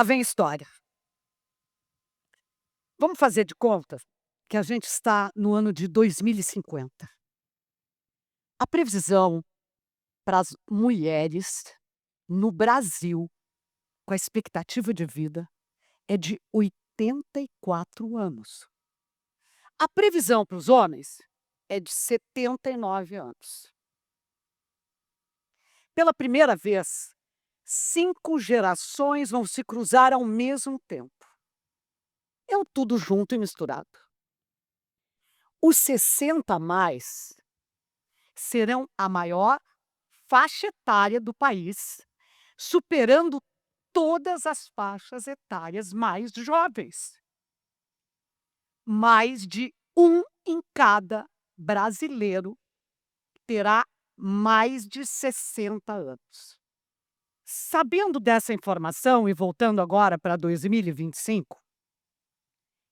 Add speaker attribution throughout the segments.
Speaker 1: Lá vem história. Vamos fazer de conta que a gente está no ano de 2050. A previsão para as mulheres no Brasil, com a expectativa de vida, é de 84 anos. A previsão para os homens é de 79 anos. Pela primeira vez, 5 gerações vão se cruzar ao mesmo tempo. É um tudo junto e misturado. Os 60 a mais serão a maior faixa etária do país, superando todas as faixas etárias mais jovens. Mais de um em cada brasileiro terá mais de 60 anos. Sabendo dessa informação e voltando agora para 2025,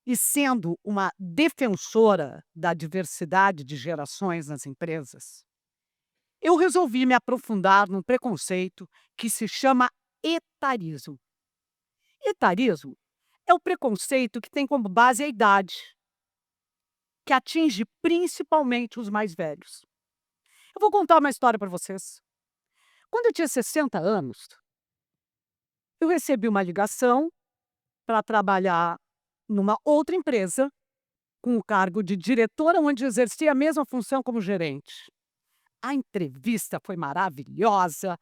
Speaker 1: e sendo uma defensora da diversidade de gerações nas empresas, eu resolvi me aprofundar num preconceito que se chama etarismo. Etarismo é o preconceito que tem como base a idade, que atinge principalmente os mais velhos. Eu vou contar uma história para vocês. Quando eu tinha 60 anos, eu recebi uma ligação para trabalhar numa outra empresa, com o cargo de diretora, onde exercia a mesma função como gerente. A entrevista foi maravilhosa,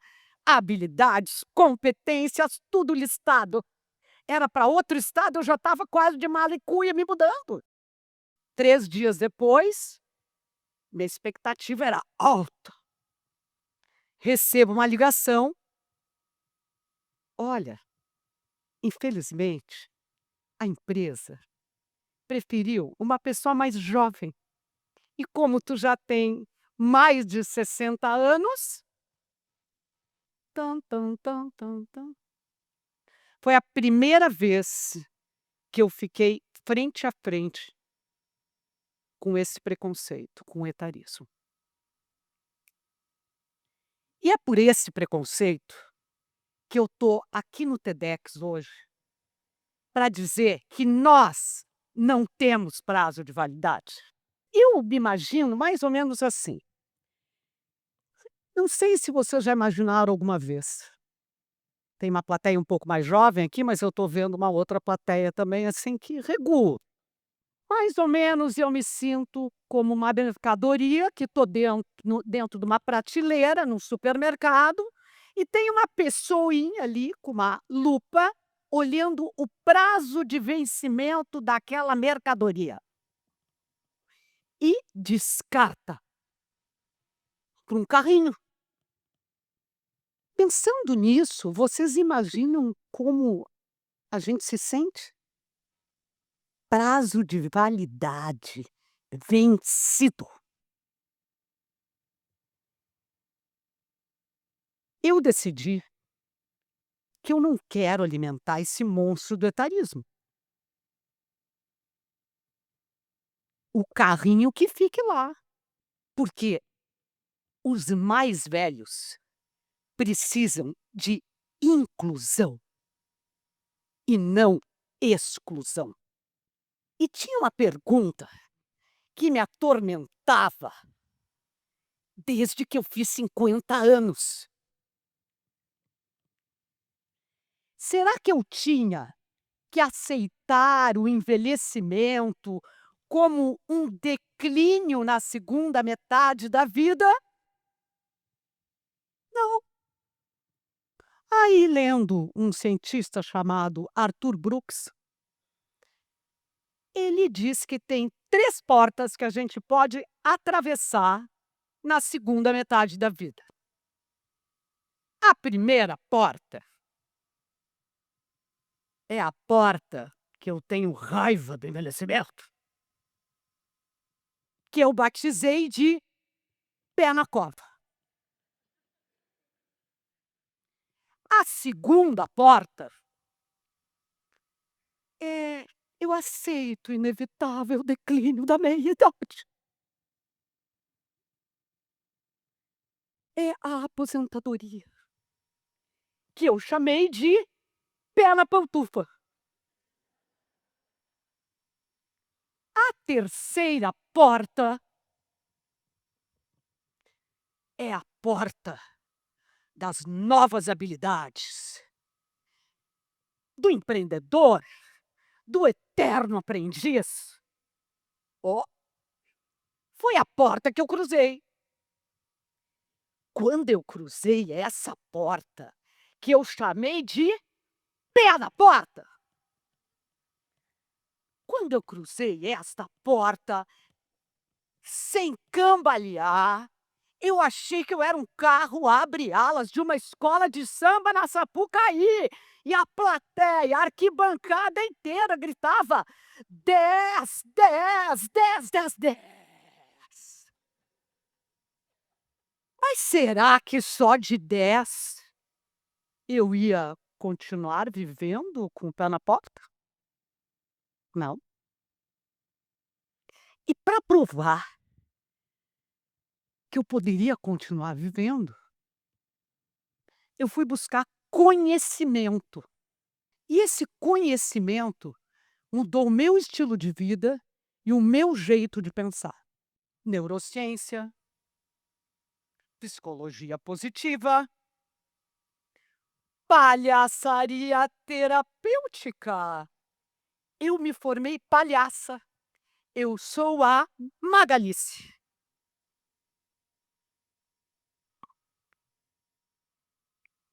Speaker 1: habilidades, competências, tudo listado. Era para outro estado, eu já estava quase de mala e cuia me mudando. 3 dias depois, minha expectativa era alta. Recebo uma ligação. Olha, infelizmente, a empresa preferiu uma pessoa mais jovem. E como tu já tem mais de 60 anos, tan, tan, tan, tan, tan. Foi a primeira vez que eu fiquei frente a frente com esse preconceito, com o etarismo. E é por esse preconceito que eu estou aqui no TEDx hoje para dizer que nós não temos prazo de validade. Eu me imagino mais ou menos assim. Não sei se vocês já imaginaram alguma vez. Tem uma plateia um pouco mais jovem aqui, mas eu estou vendo uma outra plateia também assim que regula. Mais ou menos eu me sinto como uma mercadoria que estou dentro de uma prateleira, num supermercado, e tem uma pessoinha ali com uma lupa olhando o prazo de vencimento daquela mercadoria. E descarta para um carrinho. Pensando nisso, vocês imaginam como a gente se sente? Prazo de validade vencido. Eu decidi que eu não quero alimentar esse monstro do etarismo. O carrinho que fique lá, porque os mais velhos precisam de inclusão e não exclusão. E tinha uma pergunta que me atormentava desde que eu fiz 50 anos. Será que eu tinha que aceitar o envelhecimento como um declínio na segunda metade da vida? Não. Aí, lendo um cientista chamado Arthur Brooks, ele diz que tem 3 portas que a gente pode atravessar na segunda metade da vida. A primeira porta é a porta que eu tenho raiva do envelhecimento, que eu batizei de pé na cova. A segunda porta é: eu aceito o inevitável declínio da meia-idade. É a aposentadoria, que eu chamei de pé na pantufa. A terceira porta é a porta das novas habilidades, do empreendedor, do eterno aprendiz. Ó, foi a porta que eu cruzei. Quando eu cruzei essa porta, que eu chamei de pé na porta. Quando eu cruzei esta porta, sem cambalear, eu achei que eu era um carro abre-alas de uma escola de samba na Sapucaí. E a plateia, a arquibancada inteira gritava: 10, 10, 10, 10, 10. Mas será que só de 10 eu ia continuar vivendo com o pé na porta? Não. E para provar que eu poderia continuar vivendo, eu fui buscar conhecimento. E esse conhecimento mudou o meu estilo de vida e o meu jeito de pensar. Neurociência, psicologia positiva, palhaçaria terapêutica. Eu me formei palhaça. Eu sou a Magalice.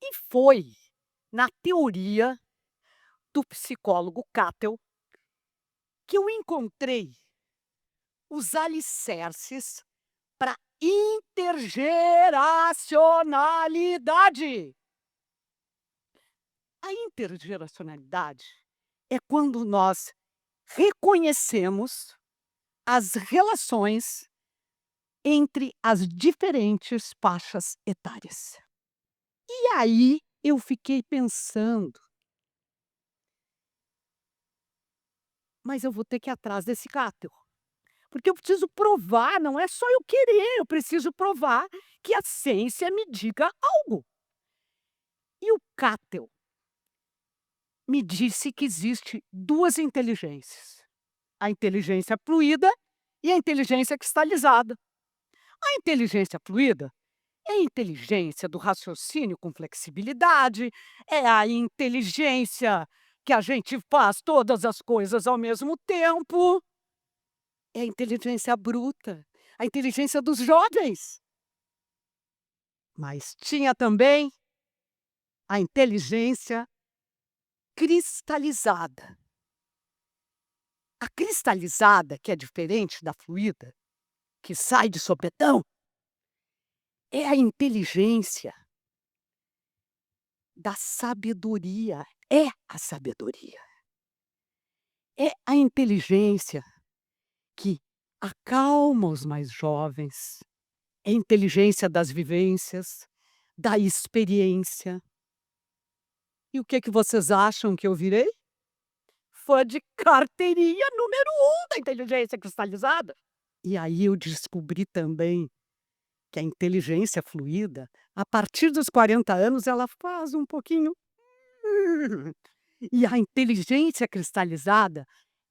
Speaker 1: E foi na teoria do psicólogo Cattell que eu encontrei os alicerces para intergeracionalidade. A intergeracionalidade é quando nós reconhecemos as relações entre as diferentes faixas etárias. E aí eu fiquei pensando, mas eu vou ter que ir atrás desse Cattell, porque eu preciso provar, não é só eu querer, eu preciso provar que a ciência me diga algo. E o Cattell me disse que existe duas inteligências: a inteligência fluida e a inteligência cristalizada. A inteligência fluida é a inteligência do raciocínio com flexibilidade, é a inteligência que a gente faz todas as coisas ao mesmo tempo. É a inteligência bruta, a inteligência dos jovens. Mas tinha também a inteligência cristalizada. A cristalizada, que é diferente da fluida, que sai de sopetão, é a inteligência da sabedoria. É a sabedoria. É a inteligência que acalma os mais jovens. É a inteligência das vivências, da experiência. E o que vocês acham que eu virei? Fã de carteirinha número 1 da inteligência cristalizada. E aí eu descobri também que a inteligência fluida, a partir dos 40 anos, ela faz um pouquinho. E a inteligência cristalizada,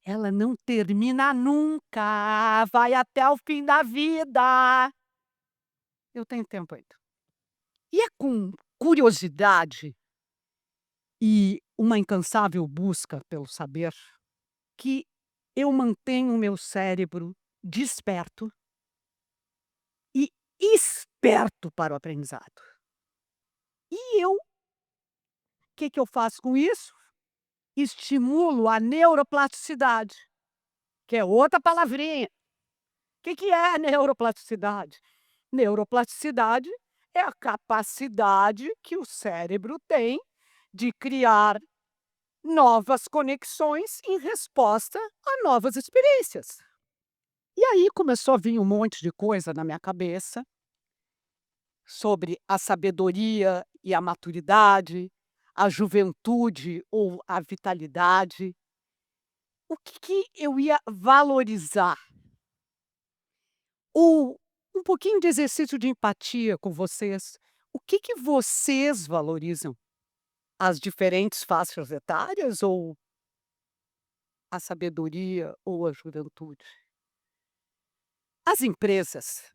Speaker 1: ela não termina nunca, vai até o fim da vida. Eu tenho tempo ainda. E é com curiosidade e uma incansável busca pelo saber que eu mantenho o meu cérebro desperto e esperto para o aprendizado. E eu, o que eu faço com isso? Estimulo a neuroplasticidade, que é outra palavrinha. Que é neuroplasticidade? Neuroplasticidade é a capacidade que o cérebro tem de criar novas conexões em resposta a novas experiências. E aí começou a vir um monte de coisa na minha cabeça sobre a sabedoria e a maturidade, a juventude ou a vitalidade. O que eu ia valorizar? Ou um pouquinho de exercício de empatia com vocês. O que vocês valorizam? As diferentes faixas etárias ou a sabedoria ou a juventude? As empresas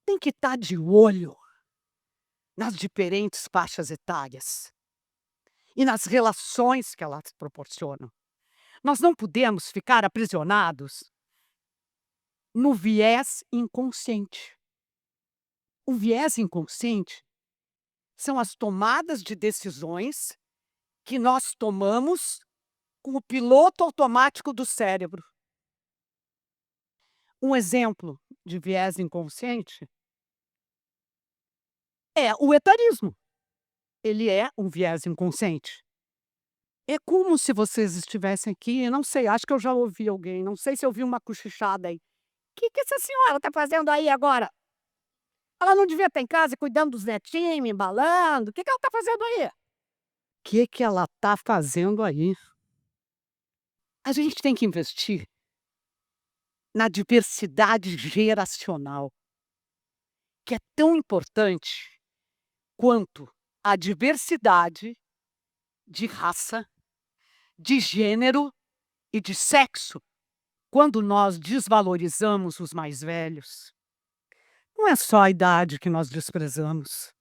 Speaker 1: têm que estar de olho nas diferentes faixas etárias e nas relações que elas proporcionam. Nós não podemos ficar aprisionados no viés inconsciente. O viés inconsciente são as tomadas de decisões que nós tomamos com o piloto automático do cérebro. Um exemplo de viés inconsciente é o etarismo. Ele é um viés inconsciente. É como se vocês estivessem aqui, eu não sei, acho que eu já ouvi alguém, não sei se eu ouvi uma cochichada aí. Que essa senhora está fazendo aí agora? Ela não devia estar em casa cuidando dos netinhos, me embalando, o que ela está fazendo aí? Que ela está fazendo aí? A gente tem que investir na diversidade geracional, que é tão importante quanto a diversidade de raça, de gênero e de sexo. Quando nós desvalorizamos os mais velhos, não é só a idade que nós desprezamos,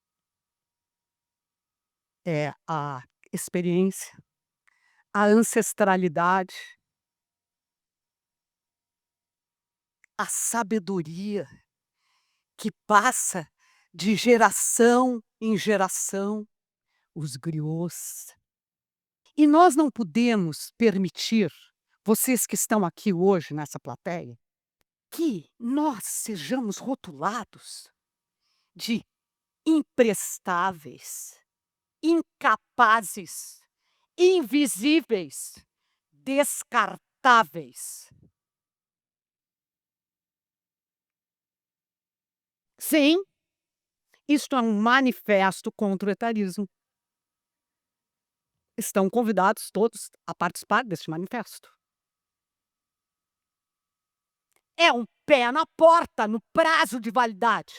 Speaker 1: é a experiência, a ancestralidade, a sabedoria que passa de geração em geração, os griots. E nós não podemos permitir, vocês que estão aqui hoje nessa plateia, que nós sejamos rotulados de imprestáveis, incapazes, invisíveis, descartáveis. Sim, isto é um manifesto contra o etarismo. Estão convidados todos a participar deste manifesto. É um pé na porta no prazo de validade.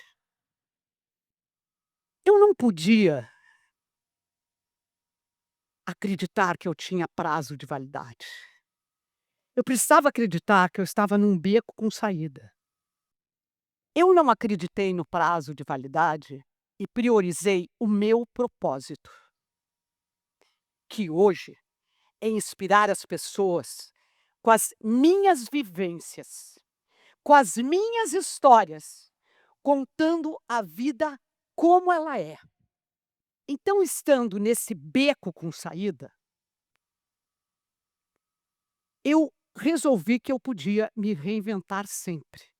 Speaker 1: Eu não podia acreditar que eu tinha prazo de validade. Eu precisava acreditar que eu estava num beco com saída. Eu não acreditei no prazo de validade e priorizei o meu propósito, que hoje é inspirar as pessoas com as minhas vivências, com as minhas histórias, contando a vida como ela é. Então, estando nesse beco com saída, eu resolvi que eu podia me reinventar sempre.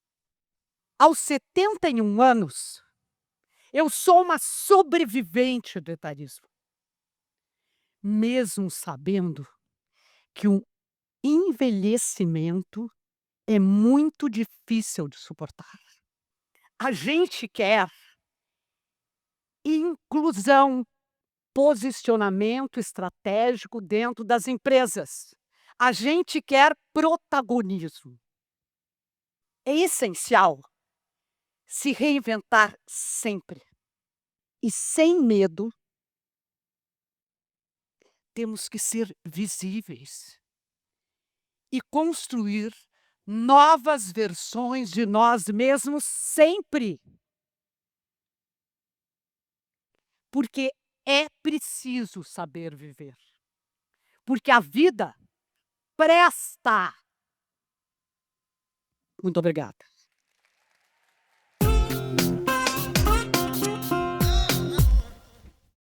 Speaker 1: Aos 71 anos, eu sou uma sobrevivente do etarismo. Mesmo sabendo que o envelhecimento é muito difícil de suportar. A gente quer inclusão, posicionamento estratégico dentro das empresas. A gente quer protagonismo. É essencial se reinventar sempre. E sem medo, temos que ser visíveis e construir novas versões de nós mesmos sempre. Porque é preciso saber viver. Porque a vida presta. Muito obrigada.